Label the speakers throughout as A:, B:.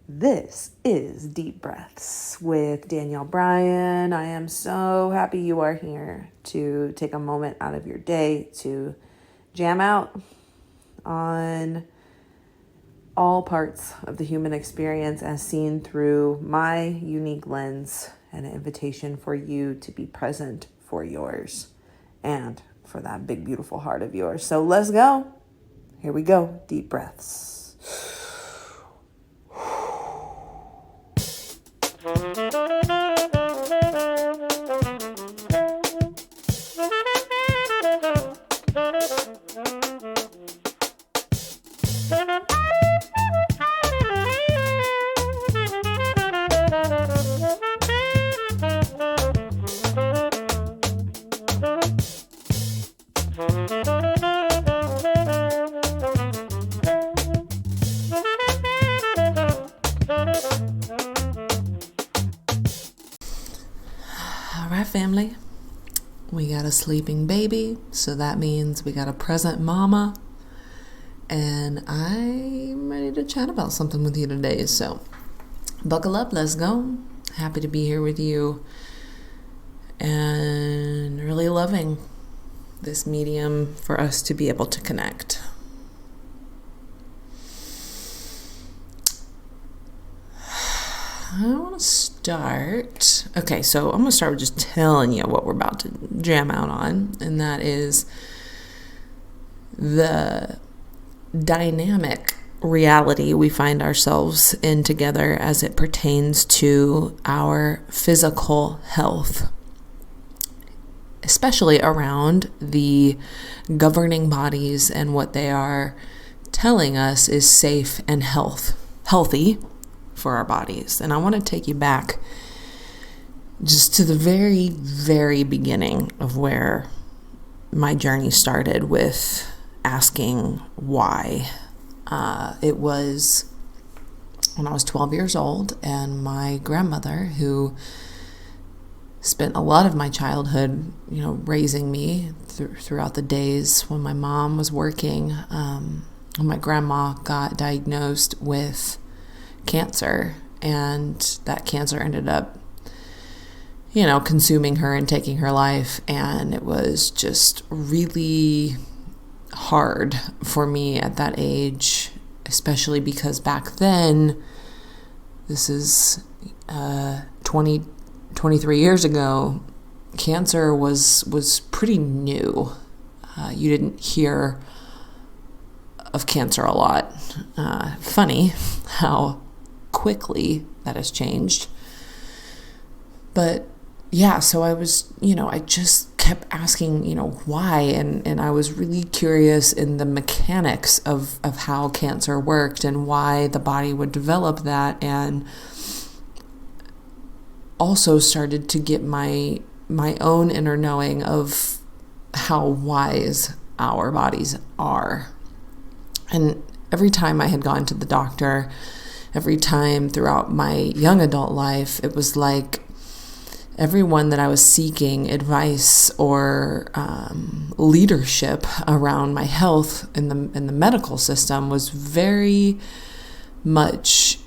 A: This is Deep Breaths with Danielle, Bryan. I am so happy you are here to take a moment out of your day to jam out on all parts of the human experience as seen through my unique lens, and an invitation for you to be present for yours and for that big, beautiful heart of yours. So let's go. Here we go. Deep breaths. All right, family. We got a sleeping baby, so that means we got a present mama, and I'm ready to chat about something with you today. So buckle up, let's go. Happy to be here with you, and really loving this medium for us to be able to connect. I want to start. Okay, so I'm going to start with just telling you what we're about to jam out on, and that is the dynamic reality we find ourselves in together as it pertains to our physical health, especially around the governing bodies and what they are telling us is safe and healthy for our bodies. And I want to take you back just to the very, very beginning of where my journey started with asking why. It was when I was 12 years old, and my grandmother, who spent a lot of my childhood, raising me throughout the days when my mom was working, when my grandma got diagnosed with cancer, and that cancer ended up consuming her and taking her life. And it was just really hard for me at that age, especially because back then, this is 23 years ago, cancer was pretty new. You didn't hear of cancer a lot. Funny how quickly that has changed. But yeah, so I was, I just kept asking, why, and I was really curious in the mechanics of how cancer worked and why the body would develop that, and also started to get my own inner knowing of how wise our bodies are. And every time I had gone to the doctor, every time throughout my young adult life, it was like everyone that I was seeking advice or leadership around my health in the medical system was very much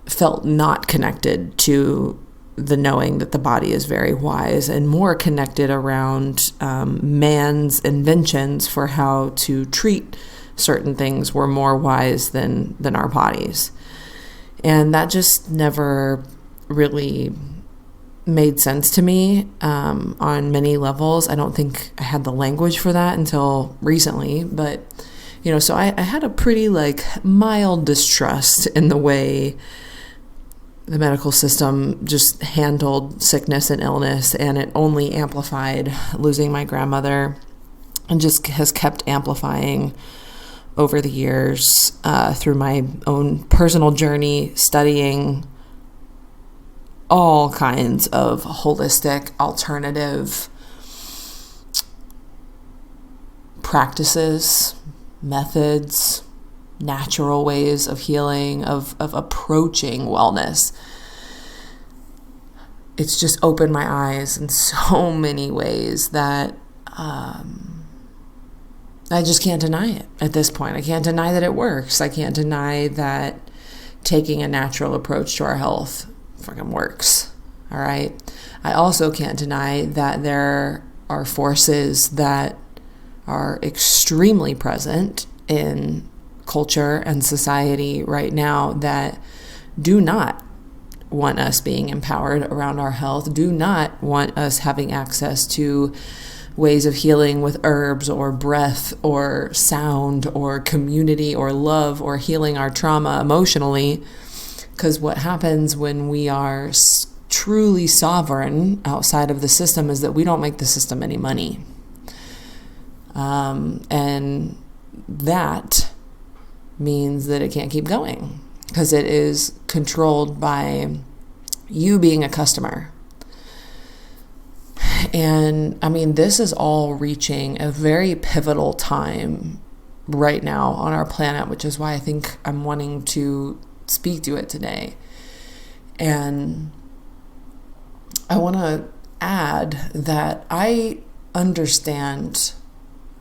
A: felt not connected to the knowing that the body is very wise, and more connected around man's inventions for how to treat certain things were more wise than our bodies. And that just never really made sense to me on many levels. I don't think I had the language for that until recently, but so I had a pretty mild distrust in the way the medical system just handled sickness and illness, and it only amplified losing my grandmother, and just has kept amplifying over the years through my own personal journey, studying all kinds of holistic, alternative practices, methods, natural ways of healing, of approaching wellness. It's just opened my eyes in so many ways that I just can't deny it at this point. I can't deny that it works. I can't deny that taking a natural approach to our health fucking works. All right. I also can't deny that there are forces that are extremely present in culture and society right now that do not want us being empowered around our health, do not want us having access to ways of healing with herbs or breath or sound or community or love or healing our trauma emotionally. Because what happens when we are truly sovereign outside of the system is that we don't make the system any money. And that means that it can't keep going because it is controlled by you being a customer. And I mean, this is all reaching a very pivotal time right now on our planet, which is why I think I'm wanting to speak to it today. And I want to add that I understand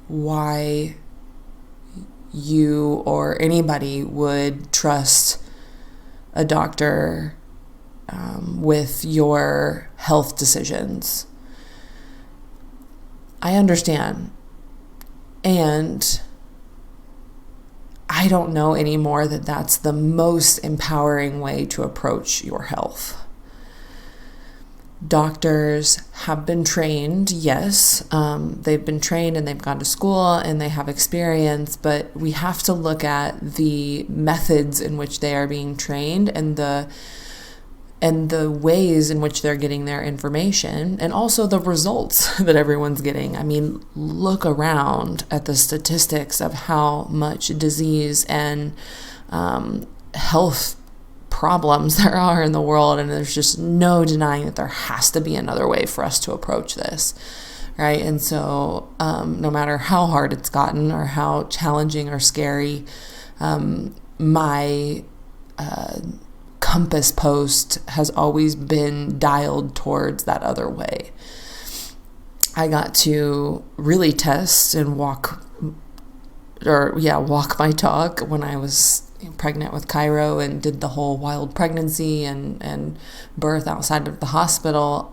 A: why you or anybody would trust a doctor with your health decisions. I understand. And I don't know anymore that that's the most empowering way to approach your health. Doctors have been trained, yes. They've been trained and they've gone to school and they have experience, but we have to look at the methods in which they are being trained and the ways in which they're getting their information, and also the results that everyone's getting. I mean, look around at the statistics of how much disease and health problems there are in the world, and there's just no denying that there has to be another way for us to approach this, right? And so no matter how hard it's gotten or how challenging or scary, my compass post has always been dialed towards that other way. I got to really test and walk my talk when I was pregnant with Cairo and did the whole wild pregnancy and birth outside of the hospital.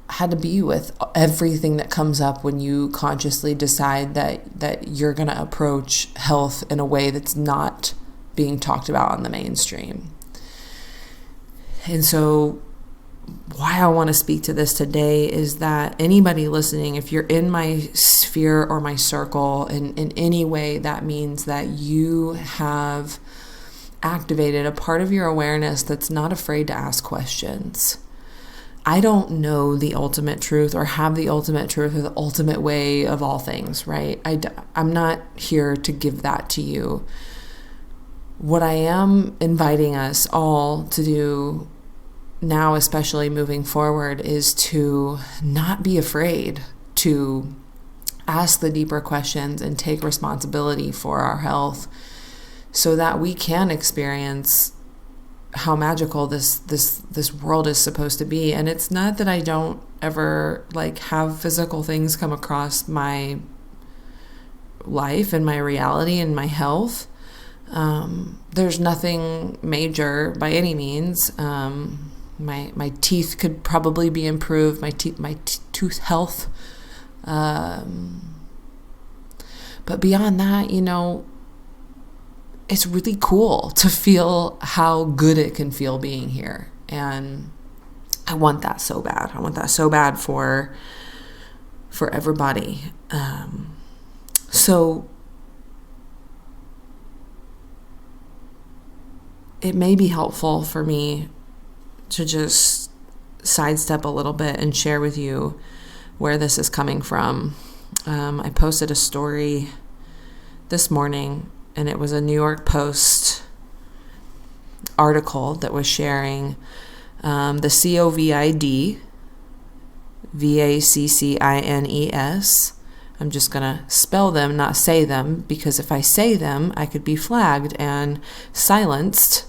A: Had to be with everything that comes up when you consciously decide that you're going to approach health in a way that's not being talked about on the mainstream. And so why I want to speak to this today is that anybody listening, if you're in my sphere or my circle in any way, that means that you have activated a part of your awareness that's not afraid to ask questions. I don't know the ultimate truth or have the ultimate truth or the ultimate way of all things, right? I'm not here to give that to you. What I am inviting us all to do now, especially moving forward, is to not be afraid to ask the deeper questions and take responsibility for our health so that we can experience how magical this world is supposed to be. And it's not that I don't ever have physical things come across my life and my reality and my health. There's nothing major by any means. My teeth could probably be improved, my tooth health. But beyond that, it's really cool to feel how good it can feel being here. And I want that so bad. I want that so bad for everybody. So it may be helpful for me to just sidestep a little bit and share with you where this is coming from. I posted a story this morning, and it was a New York Post article that was sharing the COVID, VACCINES. I'm just going to spell them, not say them, because if I say them, I could be flagged and silenced.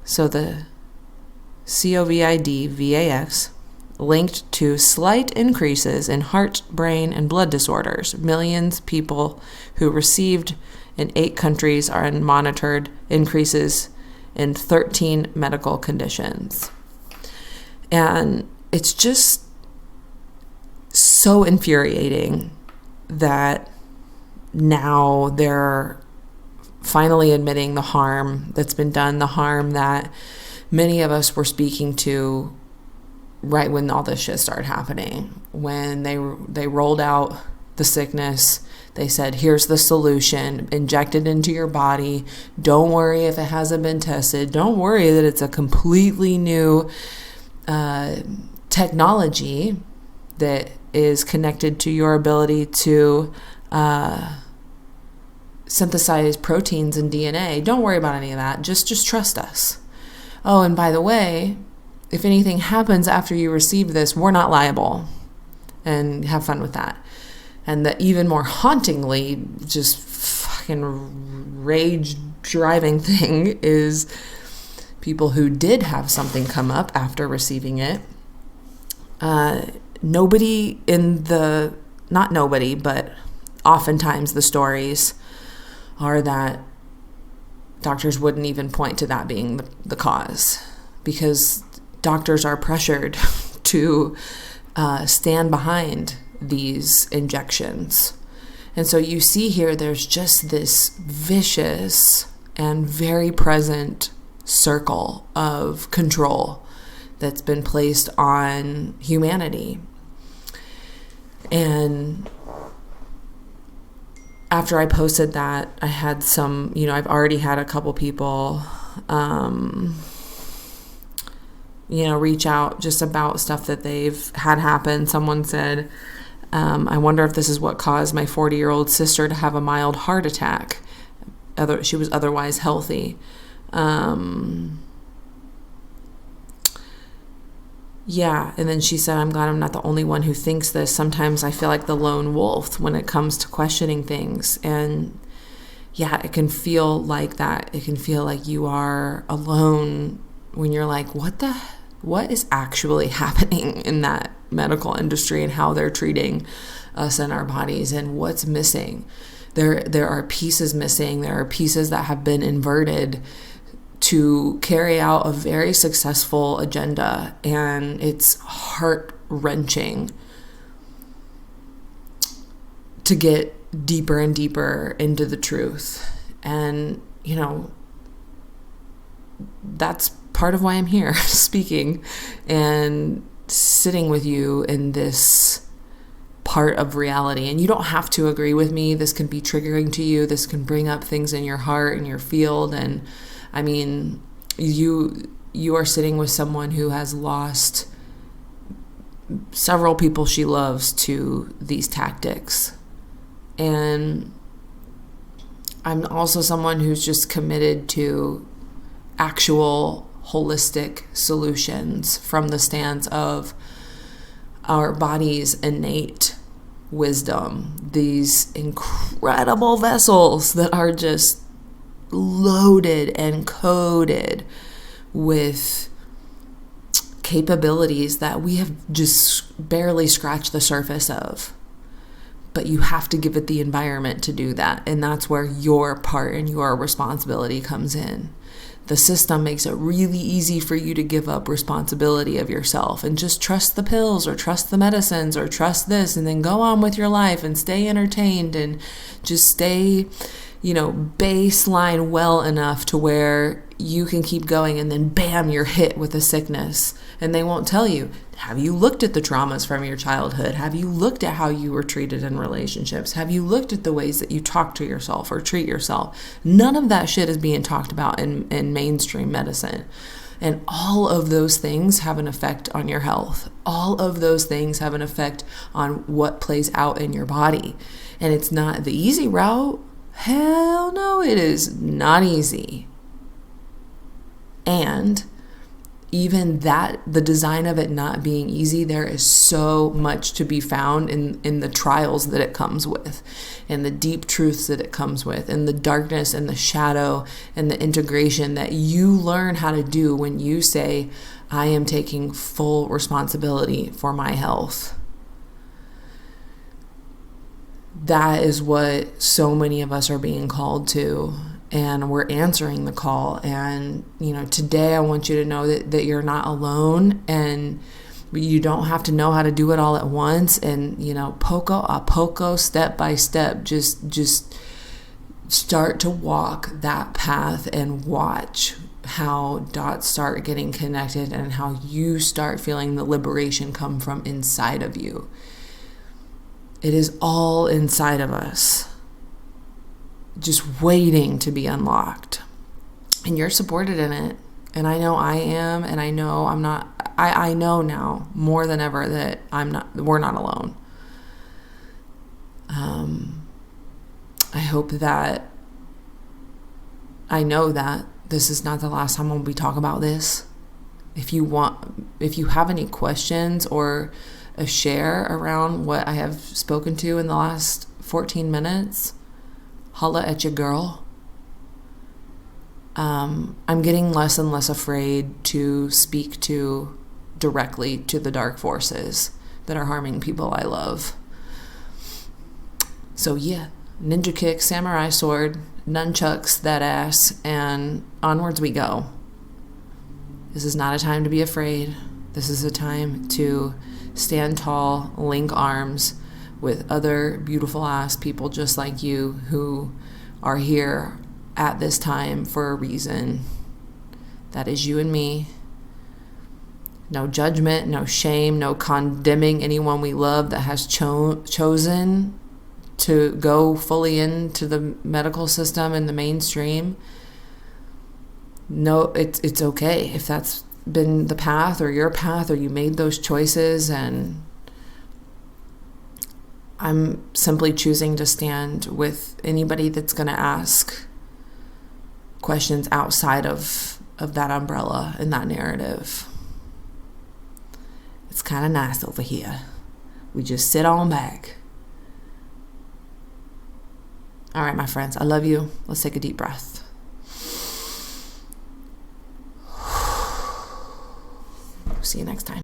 A: So the COVID, VAX, linked to slight increases in heart, brain, and blood disorders. Millions of people who received in 8 countries are monitored increases in 13 medical conditions. And it's just so infuriating that now they're finally admitting the harm that's been done, the harm that many of us were speaking to right when all this shit started happening. When they rolled out the sickness, they said, here's the solution, inject it into your body. Don't worry if it hasn't been tested. Don't worry that it's a completely new technology that is connected to your ability to synthesize proteins and DNA. Don't worry about any of that. Just trust us. Oh, and by the way, if anything happens after you receive this, we're not liable. And have fun with that. And the even more hauntingly, just fucking rage-driving thing is people who did have something come up after receiving it. Not nobody, but oftentimes the stories are that doctors wouldn't even point to that being the cause, because doctors are pressured to stand behind these injections. And so you see here, there's just this vicious and very present circle of control that's been placed on humanity. And after I posted that, I had some, I've already had a couple people, reach out just about stuff that they've had happen. Someone said, I wonder if this is what caused my 40-year-old sister to have a mild heart attack. She was otherwise healthy. Yeah, and then she said, I'm glad I'm not the only one who thinks this. Sometimes I feel like the lone wolf when it comes to questioning things. And yeah, it can feel like that. It can feel like you are alone when you're like, what is actually happening in that medical industry and how they're treating us and our bodies and what's missing. There are pieces missing. There are pieces that have been inverted to carry out a very successful agenda, and it's heart-wrenching to get deeper and deeper into the truth. And, that's part of why I'm here speaking and sitting with you in this part of reality. And you don't have to agree with me. This can be triggering to you. This can bring up things in your heart and your field. And I mean, you are sitting with someone who has lost several people she loves to these tactics. And I'm also someone who's just committed to actual holistic solutions from the stance of our body's innate wisdom, these incredible vessels that are just loaded and coded with capabilities that we have just barely scratched the surface of. But you have to give it the environment to do that. And that's where your part and your responsibility comes in. The system makes it really easy for you to give up responsibility of yourself and just trust the pills or trust the medicines or trust this and then go on with your life and stay entertained and just stay, baseline well enough to where you can keep going, and then bam, you're hit with a sickness. And they won't tell you, have you looked at the traumas from your childhood? Have you looked at how you were treated in relationships? Have you looked at the ways that you talk to yourself or treat yourself? None of that shit is being talked about in mainstream medicine. And all of those things have an effect on your health. All of those things have an effect on what plays out in your body. And it's not the easy route. Hell no, it is not easy. And even that, the design of it not being easy, there is so much to be found in the trials that it comes with, and the deep truths that it comes with, and the darkness and the shadow and the integration that you learn how to do when you say, I am taking full responsibility for my health. That is what so many of us are being called to. And we're answering the call. And, today I want you to know that you're not alone, and you don't have to know how to do it all at once. And, poco a poco, step by step, just start to walk that path and watch how dots start getting connected and how you start feeling the liberation come from inside of you. It is all inside of us, just waiting to be unlocked. And you're supported in it. And I know I am, and I know I'm not. I know now more than ever that we're not alone. I hope that I know that this is not the last time when we talk about this. If you have any questions or a share around what I have spoken to in the last 14 minutes, holla at your girl. I'm getting less and less afraid to speak directly to the dark forces that are harming people I love. So yeah, ninja kick, samurai sword, nunchucks, that ass, and onwards we go. This is not a time to be afraid. This is a time to stand tall, link arms with other beautiful ass people just like you who are here at this time for a reason. That is you and me. No judgment, no shame, no condemning anyone we love that has chosen to go fully into the medical system and the mainstream. No, it's okay if that's been the path or your path, or you made those choices, and I'm simply choosing to stand with anybody that's going to ask questions outside of that umbrella and that narrative. It's kind of nice over here. We just sit on back. All right, my friends, I love you. Let's take a deep breath. See you next time.